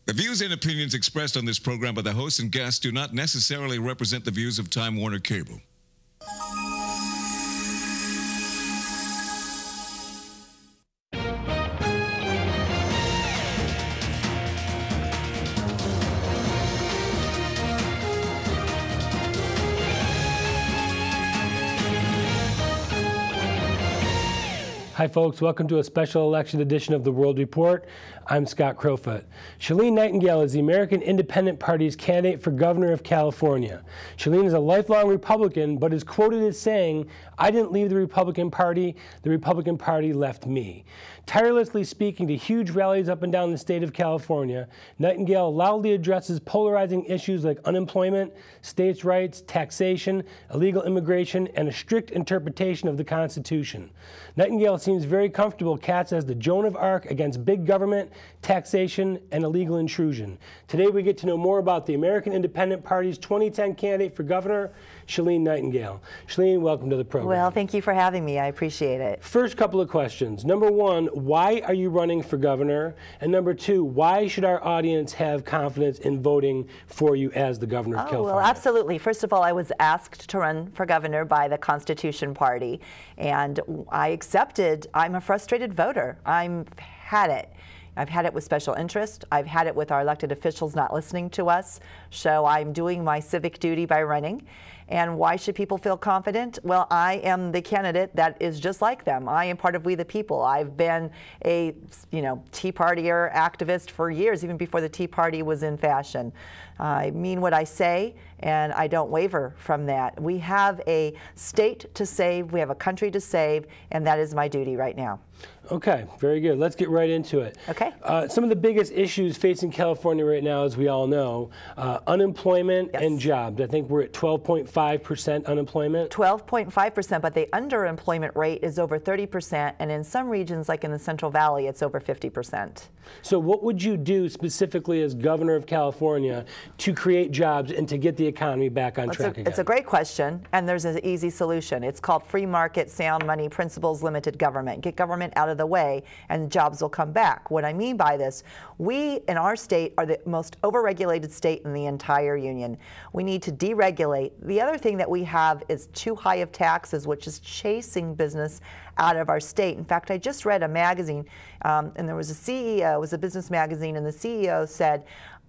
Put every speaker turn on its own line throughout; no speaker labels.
The views and opinions expressed on this program by the hosts and guests do not necessarily represent the views of Time Warner Cable.
Hi folks, welcome to a special election edition of the World Report. I'm Scott Crowfoot. Shalene Nightingale is the American Independent Party's candidate for governor of California. Shalene is a lifelong Republican, but is quoted as saying, "I didn't leave the Republican Party left me." Tirelessly speaking to huge rallies up and down the state of California, Nightingale loudly addresses polarizing issues like unemployment, states' rights, taxation, illegal immigration, and a strict interpretation of the Constitution. Nightingale seems very comfortable cast as the Joan of Arc against big government, taxation, and illegal intrusion. Today we get to know more about the American Independent Party's 2010 candidate for governor, Shalene Nightingale. Shalene, welcome to the program.
Well, thank you for having me. I appreciate it.
First couple of questions. Number one, why are you running for governor? And number two, why should our audience have confidence in voting for you as the governor of California?
Well, absolutely. First of all, I was asked to run for governor by the Constitution Party, and I accepted. I'm a frustrated voter. I've had it. I've had it with special interest. I've had it with our elected officials not listening to us. So I'm doing my civic duty by running. And why should people feel confident? Well, I am the candidate that is just like them. I am part of We the People. I've been a Tea Partier activist for years, even before the Tea Party was in fashion. I mean what I say, and I don't waver from that. We have a state to save, we have a country to save, and that is my duty right now.
Okay, very good. Let's get right into it.
Okay.
Some of the biggest issues facing California right now, as we all know, unemployment and jobs. I think we're at 12.5% unemployment.
12.5%, but the underemployment rate is over 30%, and in some regions, like in the Central Valley, it's over 50%.
So what would you do specifically as governor of California to create jobs and to get the economy back on track again?
It's a great question, and there's an easy solution. It's called free market, sound money principles, limited government. Get government out of the way, and jobs will come back. What I mean by this, we in our state are the most overregulated state in the entire union. We need to deregulate. The other thing that we have is too high of taxes, which is chasing business out of our state. In fact, I just read a magazine, and there was a CEO, it was a business magazine, and the CEO said,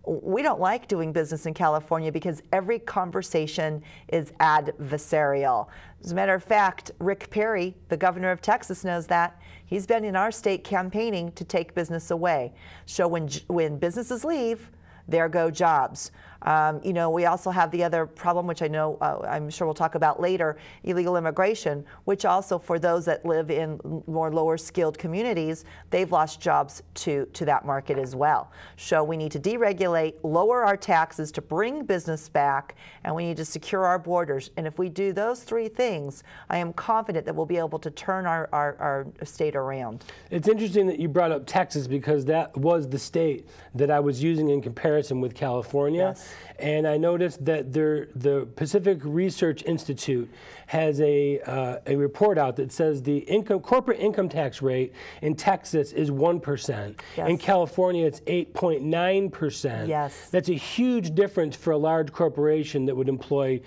"We don't like doing business in California because every conversation is adversarial." As a matter of fact, Rick Perry, the governor of Texas, knows that. He's been in our state campaigning to take business away. So when businesses leave, there go jobs. We also have the other problem, which I know I'm sure we'll talk about later, illegal immigration, which also for those that live in more lower skilled communities, they've lost jobs to that market as well. So we need to deregulate, lower our taxes to bring business back, and we need to secure our borders. And if we do those three things, I am confident that we'll be able to turn our state around.
It's interesting that you brought up Texas because that was the state that I was using in comparison with California.
Yes.
And I noticed that the Pacific Research Institute has a report out that says the corporate income tax rate in Texas is 1%.
Yes.
In California, it's 8.9%.
Yes.
That's a huge difference for a large corporation that would employ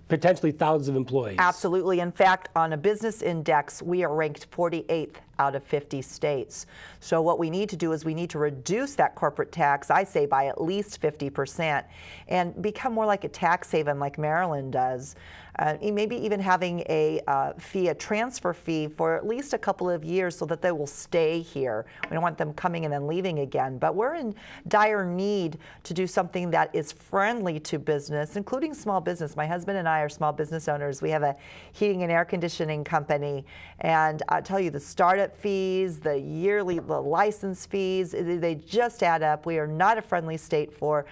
potentially thousands of employees.
Absolutely. In fact, on a business index, we are ranked 48th out of 50 states. So what we need to do is we need to reduce that corporate tax, I say, by at least 50% and become more like a tax haven like Maryland does. Maybe even having a transfer fee for at least a couple of years so that they will stay here. We don't want them coming and then leaving again. But we're in dire need to do something that is friendly to business, including small business. My husband and I are small business owners. We have a heating and air conditioning company. And I'll tell you, the startup fees, the license fees, they just add up. We are not a friendly state for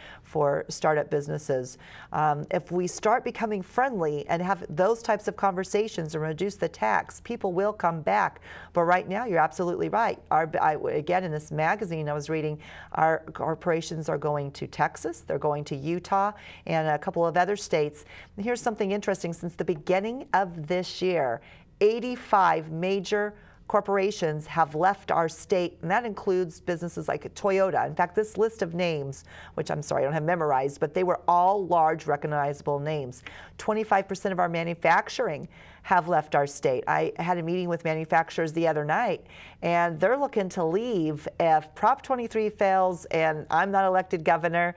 startup businesses. If we start becoming friendly and have those types of conversations and reduce the tax, people will come back. But right now, you're absolutely right. Again, in this magazine I was reading, our corporations are going to Texas, they're going to Utah, and a couple of other states. And here's something interesting. Since the beginning of this year, 85 major corporations have left our state, and that includes businesses like Toyota. In fact, this list of names, which I'm sorry I don't have memorized, but they were all large recognizable names. 25% of our manufacturing have left our state. I had a meeting with manufacturers the other night, and they're looking to leave if Prop 23 fails and I'm not elected governor.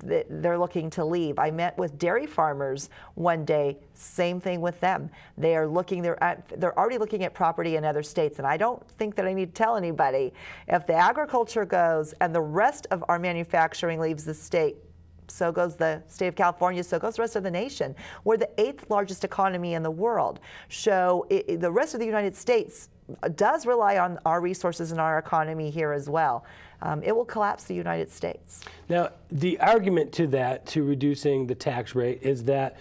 They're looking to leave. I met with dairy farmers one day. Same thing with them. They are looking. They're already looking at property in other states, and I don't think that I need to tell anybody. If the agriculture goes and the rest of our manufacturing leaves the state, so goes the state of California, so goes the rest of the nation. We're the 8th largest economy in the world. So the rest of the United States does rely on our resources and our economy here as well. It will collapse the United States.
Now, the argument to that, to reducing the tax rate, is that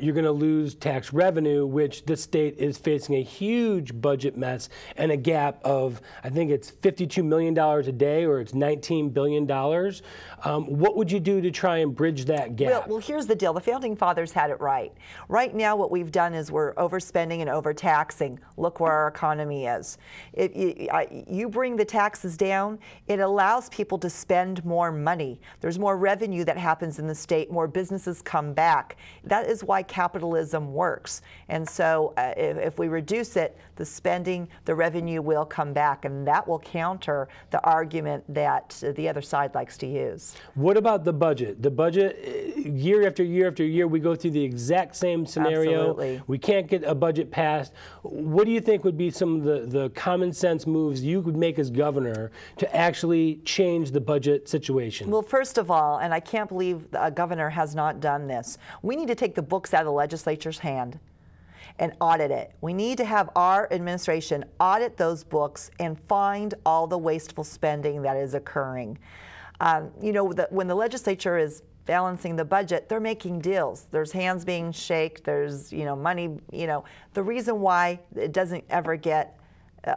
you're going to lose tax revenue, which the state is facing a huge budget mess and a gap of, I think it's $52 million a day, or it's $19 billion. What would you do to try and bridge that gap?
Well, here's the deal. The Founding Fathers had it right. Right now, what we've done is we're overspending and overtaxing. Look where our economy is. You bring the taxes down, it allows people to spend more money. There's more revenue that happens in the state, more businesses come back. That is why capitalism works. And so if we reduce it, the spending, the revenue will come back, and that will counter the argument that the other side likes to use.
What about the budget? The budget, year after year after year, we go through the exact same scenario.
Absolutely.
We can't get a budget passed. What do you think would be some of the common sense moves you could make as governor to actually change the budget situation?
Well, first of all, and I can't believe a governor has not done this, we need to take the books out of the legislature's hand and audit it. We need to have our administration audit those books and find all the wasteful spending that is occurring. You know, when the legislature is balancing the budget, they're making deals. There's hands being shaked, there's, money, The reason why it doesn't ever get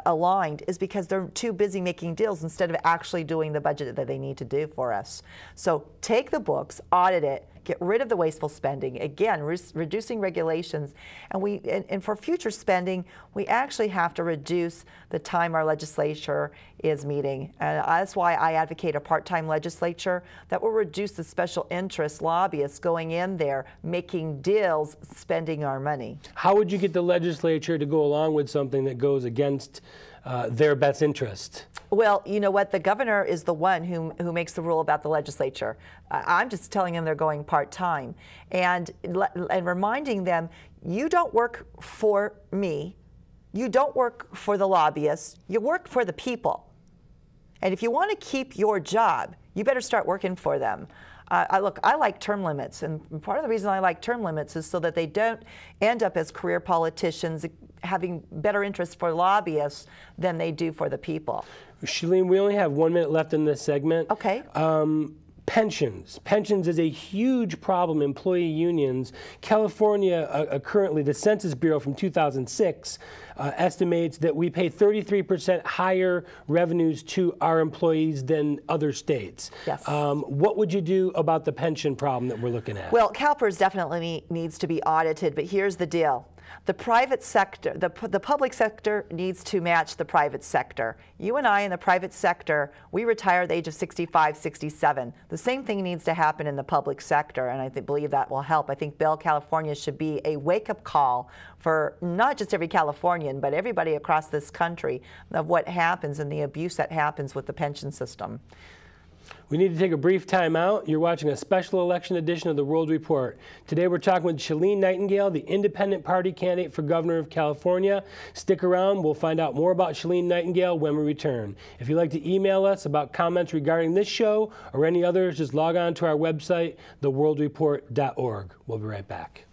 aligned is because they're too busy making deals instead of actually doing the budget that they need to do for us. So take the books, audit it, get rid of the wasteful spending, again, reducing regulations, and for future spending, we actually have to reduce the time our legislature is meeting. And that's why I advocate a part-time legislature that will reduce the special interest lobbyists going in there, making deals, spending our money.
How would you get the legislature to go along with something that goes against their best interest?
Well, you know what? The governor is the one who makes the rule about the legislature. I'm just telling them they're going part-time and reminding them, you don't work for me, you don't work for the lobbyists, you work for the people. And if you want to keep your job, you better start working for them. I like term limits, and part of the reason I like term limits is so that they don't end up as career politicians having better interests for lobbyists than they do for the people.
Chalene, we only have 1 minute left in this segment.
Okay.
Pensions. Pensions is a huge problem. Employee unions. California currently, the Census Bureau from 2006 estimates that we pay 33% higher revenues to our employees than other states.
Yes.
What would you do about the pension problem that we're looking at?
Well, CalPERS definitely needs to be audited, but here's the deal. The private sector, the public sector needs to match the private sector. You and I in the private sector, we retire at the age of 65, 67. The same thing needs to happen in the public sector, and I believe that will help. I think Bail California should be a wake-up call for not just every Californian, but everybody across this country of what happens and the abuse that happens with the pension system.
We need to take a brief time out. You're watching a special election edition of the World Report. Today we're talking with Chalene Nightingale, the Independent Party candidate for Governor of California. Stick around. We'll find out more about Chalene Nightingale when we return. If you'd like to email us about comments regarding this show or any others, just log on to our website, theworldreport.org. We'll be right back.